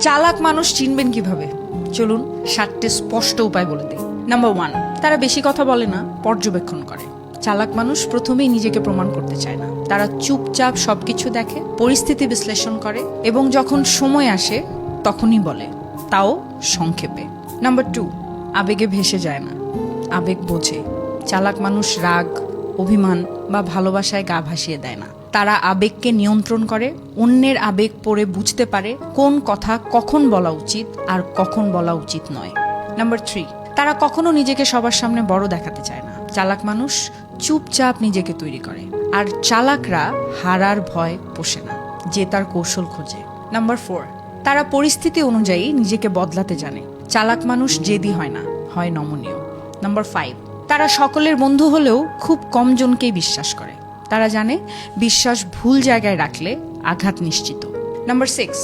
চালাক মানুষ চিনবেন কিভাবে? চলুন 7টে স্পষ্ট উপায় বলে দিই। নাম্বার 1, তারা বেশি কথা বলে না, পর্যবেক্ষণ করে। চালাক মানুষ প্রথমেই নিজেকে প্রমাণ করতে চায় না। তারা চুপচাপ সবকিছু দেখে, পরিস্থিতি বিশ্লেষণ করে এবং যখন সময় আসে তখনই বলে, তাও সংক্ষেপে। নাম্বার 2, আবেগে ভেসে যায় না, আবেগ বোঝে। চালাক মানুষ রাগ, অভিমান বা ভালোবাসায় গা ভাসিয়ে দেয় না। তারা আবেগকে নিয়ন্ত্রণ করে, অন্যের আবেগ পড়ে বুঝতে পারে কোন কথা কখন বলা উচিত আর কখন বলা উচিত নয়। নাম্বার 3, তারা কখনো নিজেকে সবার সামনে বড় দেখাতে চায় না। চালাক মানুষ চুপচাপ নিজেকে তৈরি করে। আর চালাকরা হারার ভয় পোষে না, জেতার কৌশল খোঁজে। নাম্বার 4, তারা পরিস্থিতি অনুযায়ী নিজেকে বদলাতে জানে। চালাক মানুষ জেদি হয় না, হয় নমনীয়। নাম্বার 5, তারা সকলের বন্ধু হলেও খুব কম জনকেই বিশ্বাস করে। তারা জানে বিশ্বাস ভুল জায়গায় রাখলে আঘাত নিশ্চিত। নাম্বার 6,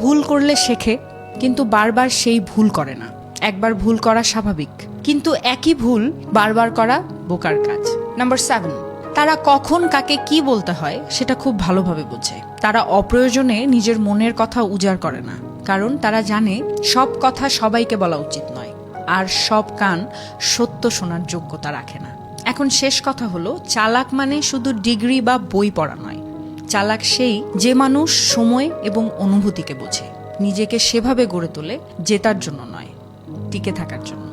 ভুল করলে শেখে, কিন্তু বারবার সেই ভুল করে না। একবার ভুল করা স্বাভাবিক, কিন্তু একই ভুল বারবার করা বোকার কাজ। নাম্বার 7, তারা কখন কাকে কি বলতে হয় সেটা খুব ভালোভাবে বোঝে। তারা অপ্রয়োজনে নিজের মনের কথা উজাড় করে না, কারণ তারা জানে সব কথা সবাইকে বলা উচিত নয়, আর সব কান সত্য শোনার যোগ্যতা রাখে না। এখন শেষ কথা হলো, চালাক মানে শুধু ডিগ্রি বা বই পড়া নয়। চালাক সেই যে মানুষ সময় এবং অনুভূতিকে বোঝে, নিজেকে সেভাবে গড়ে তোলে জেতার জন্য নয়, টিকে থাকার জন্য।